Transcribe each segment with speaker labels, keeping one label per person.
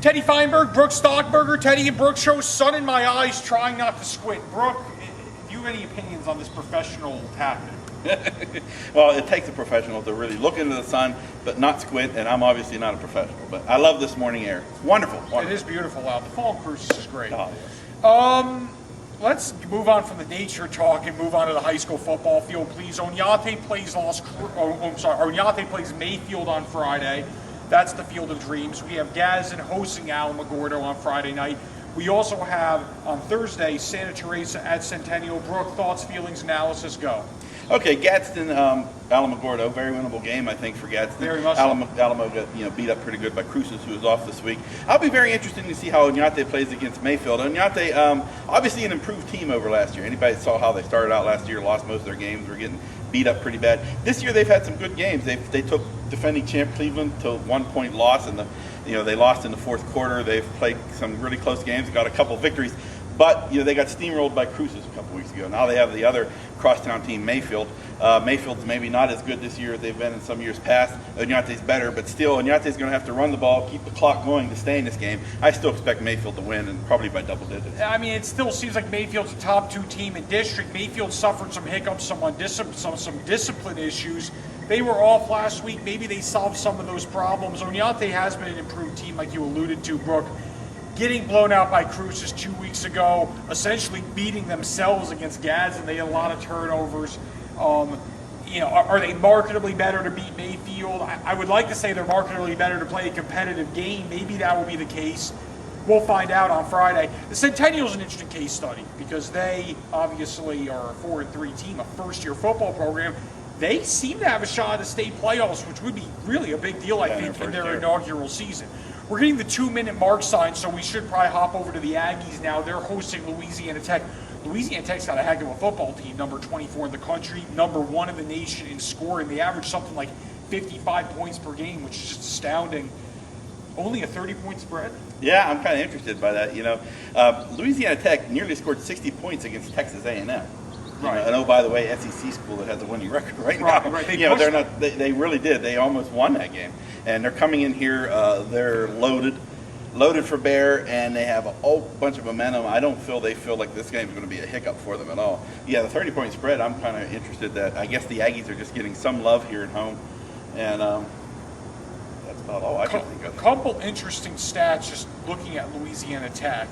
Speaker 1: Teddy Feinberg, Brooke Stockberger, Teddy and Brooke show sun in my eyes, trying not to squint. Brooke, do you have any opinions on this professional tactic?
Speaker 2: Well, it takes a professional to really look into the sun, but not squint, and I'm obviously not a professional. But I love this morning air. It's wonderful.
Speaker 1: It is beautiful out. The fall cruise is great.
Speaker 2: Oh, yes.
Speaker 1: Let's move on from the nature talk and move on to the high school football field, please. Oñate plays Mayfield on Friday. That's the Field of Dreams. We have Gadsden hosting Alamogordo on Friday night. We also have, on Thursday, Santa Teresa at Centennial. Brooke, thoughts, feelings, analysis, go.
Speaker 2: Okay, Gadsden, Alamogordo, very winnable game, I think, for Gadsden.
Speaker 1: Very much
Speaker 2: Alamo got beat up pretty good by Cruces, who was off this week. I'll be very interested to see how Oñate plays against Mayfield. Oñate, obviously an improved team over last year. Anybody that saw how they started out last year, lost most of their games, were getting beat up pretty bad. This year they've had some good games. They took defending champ Cleveland to 1-point loss, and they lost in the fourth quarter. They've played some really close games, got a couple victories. But they got steamrolled by Cruces a couple weeks ago. Now they have the other crosstown team, Mayfield. Mayfield's maybe not as good this year as they've been in some years past. Oñate's better, but still, Oñate's going to have to run the ball, keep the clock going to stay in this game. I still expect Mayfield to win, and probably by double digits.
Speaker 1: I mean, it still seems like Mayfield's a top 2 team in district. Mayfield suffered some hiccups, some discipline issues. They were off last week. Maybe they solved some of those problems. Oñate has been an improved team, like you alluded to, Brooke. Getting blown out by Cruces 2 weeks ago, essentially beating themselves against Gadsden. They had a lot of turnovers. Are they marketably better to beat Mayfield? I would like to say they're marketably better to play a competitive game. Maybe that will be the case. We'll find out on Friday. The Centennial's an interesting case study because they obviously are a 4-3 team, a first-year football program. They seem to have a shot at the state playoffs, which would be really a big deal, I think, in their inaugural season. We're getting the 2-minute mark sign, so we should probably hop over to the Aggies now. They're hosting Louisiana Tech. Louisiana Tech's got a heck of a football team, number 24 in the country, number 1 in the nation in scoring. They average something like 55 points per game, which is just astounding. Only a 30-point spread?
Speaker 2: Yeah, I'm kind of interested by that. Louisiana Tech nearly scored 60 points against Texas A&M.
Speaker 1: Right.
Speaker 2: And oh, by the way, SEC school that has a winning record right now.
Speaker 1: Right.
Speaker 2: They really did. They almost won that game, and they're coming in here. They're loaded for bear, and they have a whole bunch of momentum. I don't feel like this game is going to be a hiccup for them at all. Yeah, the 30-point spread. I'm kind of interested that I guess the Aggies are just getting some love here at home, and that's about all I can think of.
Speaker 1: A couple interesting stats just looking at Louisiana Tech.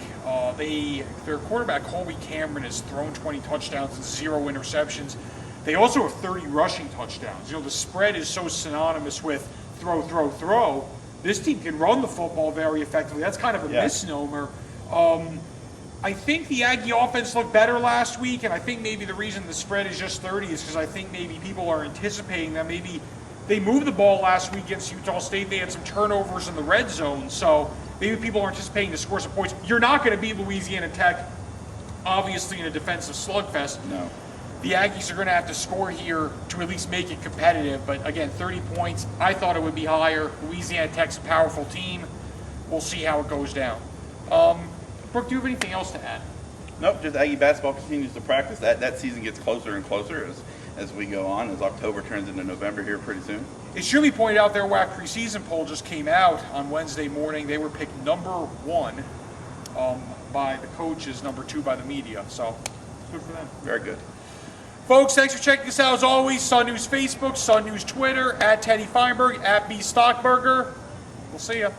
Speaker 1: Their quarterback, Colby Cameron, has thrown 20 touchdowns and 0 interceptions. They also have 30 rushing touchdowns. The spread is so synonymous with throw. This team can run the football very effectively. That's kind of a misnomer. I think the Aggie offense looked better last week, and I think maybe the reason the spread is just 30 is because I think maybe people are anticipating that maybe they moved the ball last week against Utah State. They had some turnovers in the red zone, so maybe people are anticipating to score some points. You're not going to beat Louisiana Tech, obviously, in a defensive slugfest.
Speaker 2: No.
Speaker 1: The Aggies are going to have to score here to at least make it competitive. But again, 30 points, I thought it would be higher. Louisiana Tech's a powerful team. We'll see how it goes down. Brooke, do you have anything else to add?
Speaker 2: Nope, just Aggie basketball continues to practice. That season gets closer and closer as we go on, as October turns into November here pretty soon.
Speaker 1: It should be pointed out their WAC preseason poll just came out on Wednesday morning. They were picked number 1 by the coaches, number 2 by the media. So, good for them.
Speaker 2: Very good.
Speaker 1: Folks, thanks for checking us out as always. Sun News Facebook, Sun News Twitter, at Teddy Feinberg, at B Stockberger. We'll see ya.